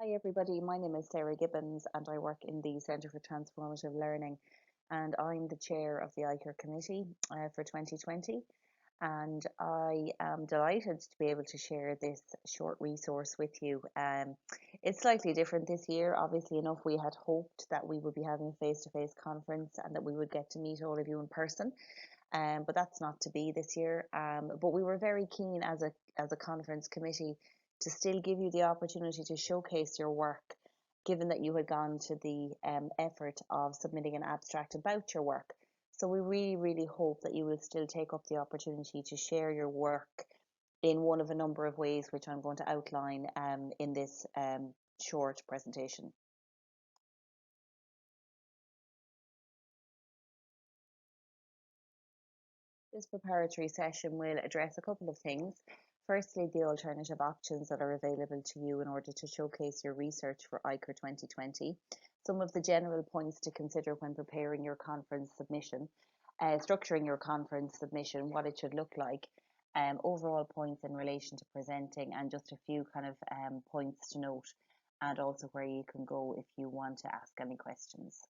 Hi everybody, my name is Sarah Gibbons and I work in the Centre for Transformative Learning, and I'm the chair of the AICUR committee for 2020, and I am delighted to be able to share this short resource with you. It's slightly different this year. Obviously enough, we had hoped that we would be having a face-to-face conference and that we would get to meet all of you in person, but that's not to be this year. But we were very keen as a conference committee to still give you the opportunity to showcase your work, given that you had gone to the effort of submitting an abstract about your work. So we really, really hope that you will still take up the opportunity to share your work in one of a number of ways, which I'm going to outline in this short presentation. This preparatory session will address a couple of things. Firstly, the alternative options that are available to you in order to showcase your research for AICUR 2020, some of the general points to consider when preparing your conference submission, structuring your conference submission, what it should look like, overall points in relation to presenting, and just a few kind of points to note, and also where you can go if you want to ask any questions.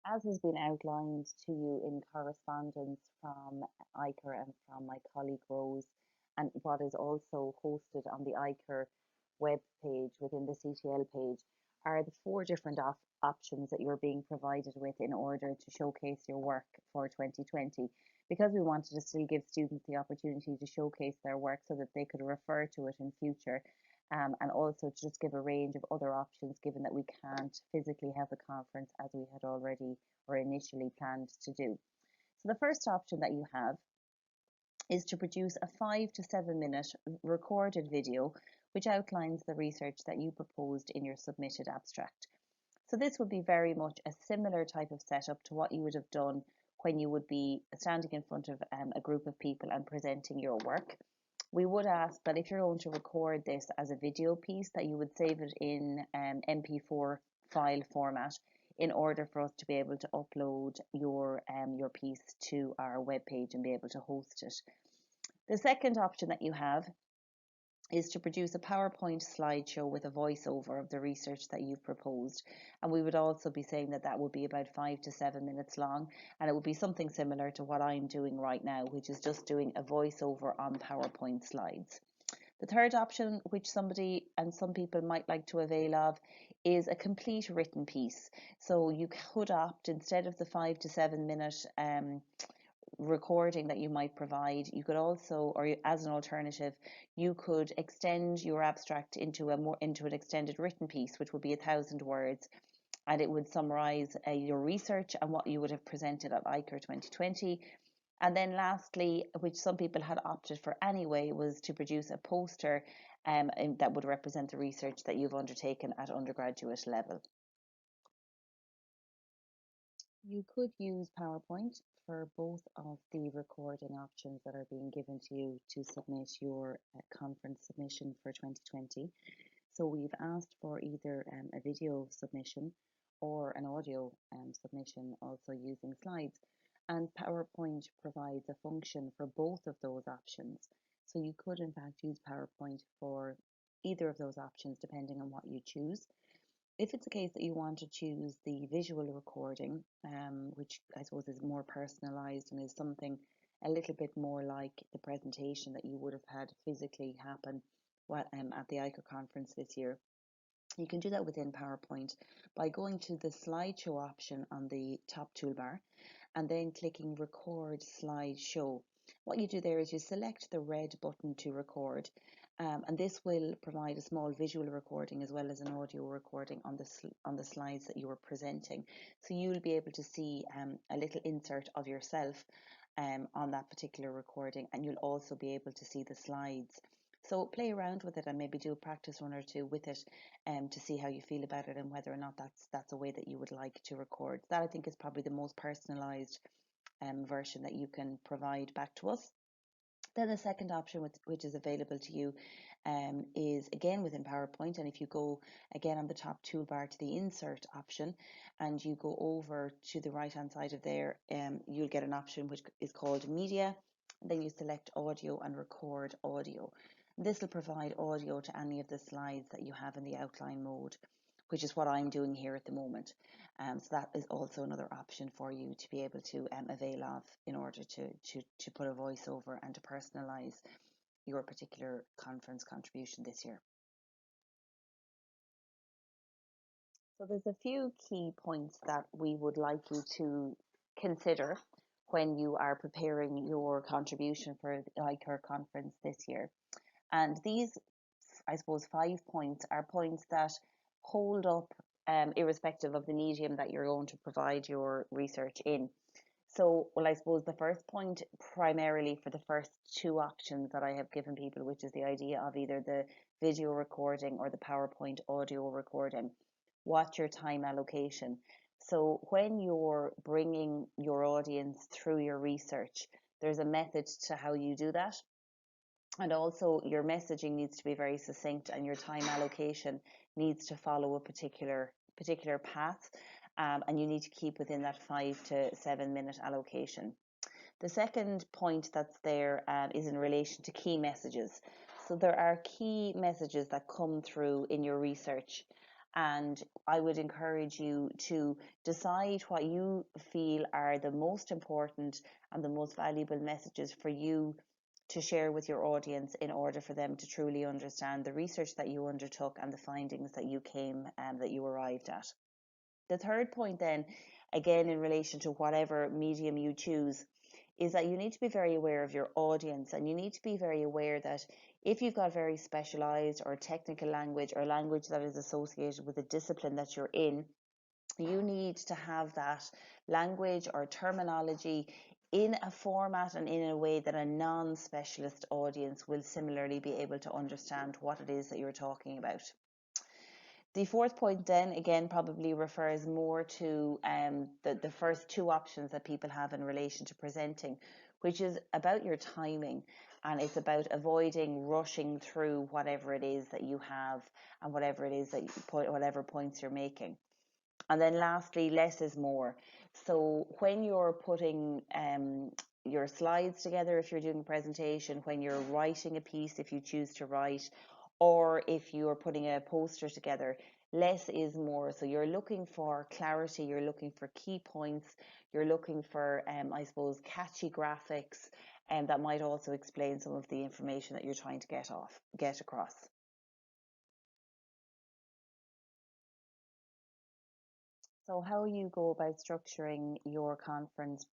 As has been outlined to you in correspondence from AICUR and from my colleague Rose, and what is also hosted on the AICUR web page within the CTL page, are the four different options that you're being provided with in order to showcase your work for 2020. Because we wanted to still give students the opportunity to showcase their work so that they could refer to it in future, and also to just give a range of other options given that we can't physically have the conference as we had already or initially planned to do. So the first option that you have is to produce a 5 to 7 minute recorded video which outlines the research that you proposed in your submitted abstract. So this would be very much a similar type of setup to what you would have done when you would be standing in front of a group of people and presenting your work. We would ask that if you're going to record this as a video piece, that you would save it in MP4 file format in order for us to be able to upload your piece to our webpage and be able to host it. The second option that you have is to produce a PowerPoint slideshow with a voiceover of the research that you've proposed. And we would also be saying that that would be about 5 to 7 minutes long. And it would be something similar to what I'm doing right now, which is just doing a voiceover on PowerPoint slides. The third option, which somebody and some people might like to avail of, is a complete written piece. So you could opt, instead of the 5 to 7 minute recording that you might provide, you could also, or as an alternative, you could extend your abstract into an extended written piece, which would be 1,000 words, and it would summarize your research and what you would have presented at AICUR 2020. And then lastly, which some people had opted for anyway, was to produce a poster that would represent the research that you've undertaken at undergraduate level. You could use PowerPoint for both of the recording options that are being given to you to submit your conference submission for 2020. So we've asked for either a video submission or an audio submission, also using slides. And PowerPoint provides a function for both of those options. So you could in fact use PowerPoint for either of those options depending on what you choose. If it's a case that you want to choose the visual recording, which I suppose is more personalized and is something a little bit more like the presentation that you would have had physically happen at the AICUR conference this year, you can do that within PowerPoint by going to the slideshow option on the top toolbar and then clicking record slideshow. What you do there is you select the red button to record, and this will provide a small visual recording as well as an audio recording on the slides that you are presenting. So you'll be able to see a little insert of yourself on that particular recording, and you'll also be able to see the slides. So play around with it and maybe do a practice run or two with it to see how you feel about it and whether or not that's a way that you would like to record. That I think is probably the most personalized version that you can provide back to us. Then the second option, which is available to you, is again within PowerPoint. And if you go again on the top toolbar to the insert option and you go over to the right hand side of there, you'll get an option which is called media. Then you select audio and record audio. This will provide audio to any of the slides that you have in the outline mode, which is what I'm doing here at the moment. So that is also another option for you to be able to avail of in order to put a voice over and to personalize your particular conference contribution this year. So there's a few key points that we would like you to consider when you are preparing your contribution for the AICUR conference this year. And these, I suppose, 5 points are points that hold up irrespective of the medium that you're going to provide your research in. So, well, I suppose the first point, primarily for the first two options that I have given people, which is the idea of either the video recording or the PowerPoint audio recording, what's your time allocation? So when you're bringing your audience through your research, there's a method to how you do that. And also your messaging needs to be very succinct and your time allocation needs to follow a particular path, and you need to keep within that 5 to 7 minute allocation. The second point that's there is in relation to key messages. So there are key messages that come through in your research, and I would encourage you to decide what you feel are the most important and the most valuable messages for you to share with your audience in order for them to truly understand the research that you undertook and the findings that you arrived at. The third point then, again in relation to whatever medium you choose, is that you need to be very aware of your audience, and you need to be very aware that if you've got very specialized or technical language or language that is associated with the discipline that you're in, you need to have that language or terminology in a format and in a way that a non-specialist audience will similarly be able to understand what it is that you're talking about. The fourth point then, again, probably refers more to the first two options that people have in relation to presenting, which is about your timing, and it's about avoiding rushing through whatever it is that you have and whatever it is that whatever points you're making. And then lastly, less is more. So when you're putting your slides together, if you're doing a presentation, when you're writing a piece, if you choose to write, or if you're putting a poster together, less is more. So you're looking for clarity, you're looking for key points, you're looking for, I suppose, catchy graphics, and that might also explain some of the information that you're trying to get across. So how you go about structuring your conference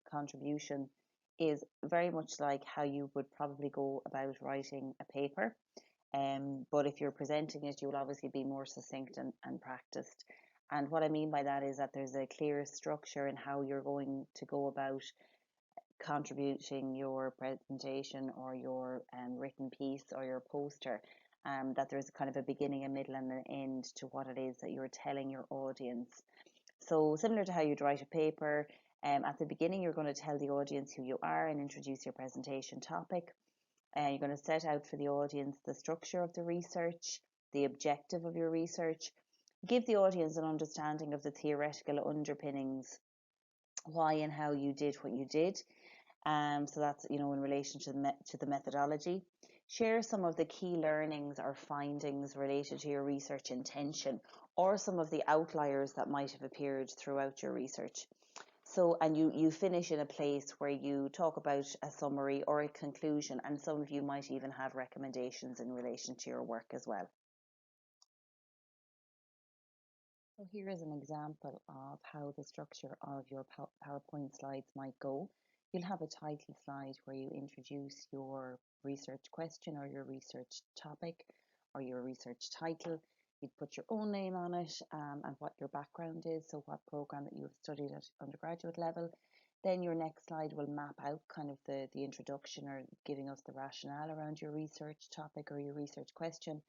contribution is very much like how you would probably go about writing a paper. But if you're presenting it, you'll obviously be more succinct and practiced. And what I mean by that is that there's a clear structure in how you're going to go about contributing your presentation or your written piece or your poster. That there's kind of a beginning, a middle, and an end to what it is that you're telling your audience. So similar to how you'd write a paper, at the beginning you're going to tell the audience who you are and introduce your presentation topic. You're going to set out for the audience the structure of the research, the objective of your research, give the audience an understanding of the theoretical underpinnings, why and how you did what you did. So that's, in relation to the methodology. Share some of the key learnings or findings related to your research intention, or some of the outliers that might have appeared throughout your research. So, and you finish in a place where you talk about a summary or a conclusion, and some of you might even have recommendations in relation to your work as well. So here is an example of how the structure of your PowerPoint slides might go. You'll have a title slide where you introduce your research question or your research topic or your research title. You'd put your own name on it and what your background is, so what program that you've studied at undergraduate level. Then your next slide will map out kind of the introduction or giving us the rationale around your research topic or your research question.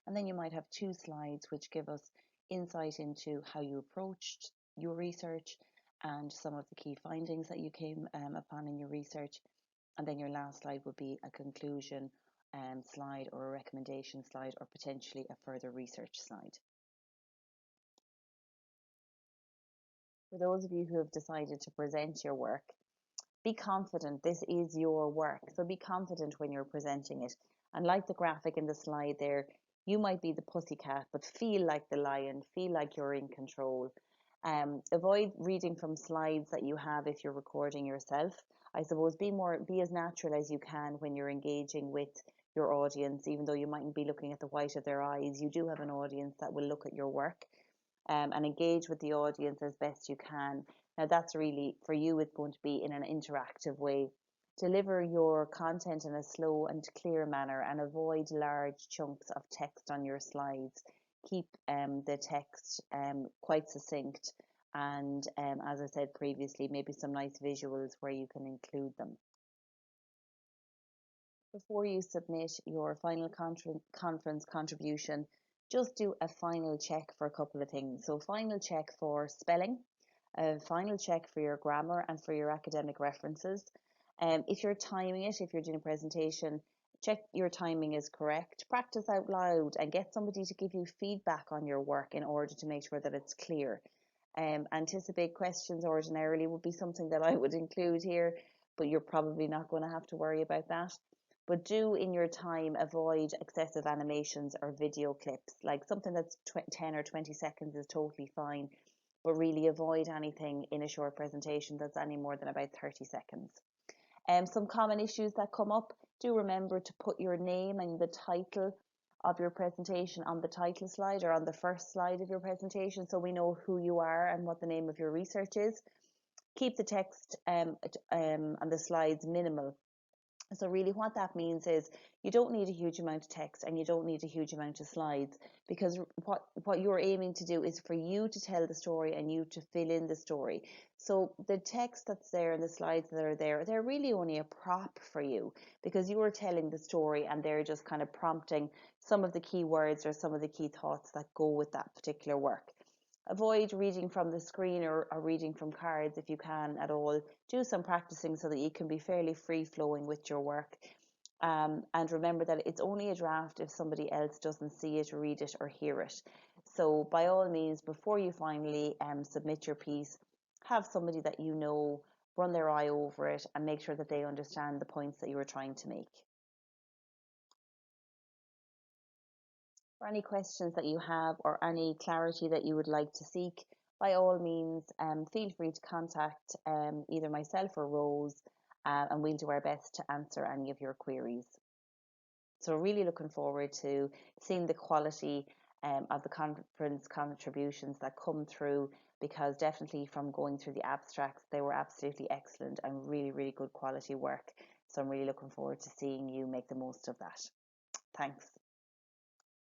And then you might have two slides which give us insight into how you approached your research and some of the key findings that you came upon in your research. And then your last slide would be a conclusion slide or a recommendation slide or potentially a further research slide. For those of you who have decided to present your work, be confident. This is your work, so be confident when you're presenting it. And like the graphic in the slide there, you might be the pussycat, but feel like the lion, feel like you're in control. Avoid reading from slides that you have if you're recording yourself. I suppose be as natural as you can when you're engaging with your audience. Even though you mightn't be looking at the white of their eyes, you do have an audience that will look at your work and engage with the audience as best you can. Now that's really, for you, it's going to be in an interactive way. Deliver your content in a slow and clear manner and avoid large chunks of text on your slides. Keep the text quite succinct and, as I said previously, maybe some nice visuals where you can include them. Before you submit your final conference contribution, just do a final check for a couple of things. So final check for spelling, a final check for your grammar and for your academic references. If you're timing it, if you're doing a presentation, check your timing is correct. Practice out loud and get somebody to give you feedback on your work in order to make sure that it's clear. Anticipate questions ordinarily would be something that I would include here, but you're probably not going to have to worry about that. But do in your time avoid excessive animations or video clips. Like something that's 10 or 20 seconds is totally fine, but really avoid anything in a short presentation that's any more than about 30 seconds. Some common issues that come up, do remember to put your name and the title of your presentation on the title slide or on the first slide of your presentation, so we know who you are and what the name of your research is. Keep the text on the slides minimal. So really what that means is you don't need a huge amount of text and you don't need a huge amount of slides, because what you're aiming to do is for you to tell the story and you to fill in the story. So the text that's there and the slides that are there, they're really only a prop for you, because you are telling the story and they're just kind of prompting some of the key words or some of the key thoughts that go with that particular work. Avoid reading from the screen or reading from cards if you can at all. Do some practicing so that you can be fairly free flowing with your work. And remember that it's only a draft if somebody else doesn't see it, read it, or hear it. So by all means, before you finally submit your piece, have somebody that you know run their eye over it and make sure that they understand the points that you were trying to make. For any questions that you have or any clarity that you would like to seek, by all means, feel free to contact either myself or Rose, and we'll do our best to answer any of your queries. So really looking forward to seeing the quality of the conference contributions that come through, because definitely from going through the abstracts, they were absolutely excellent and really, really good quality work. So I'm really looking forward to seeing you make the most of that. Thanks.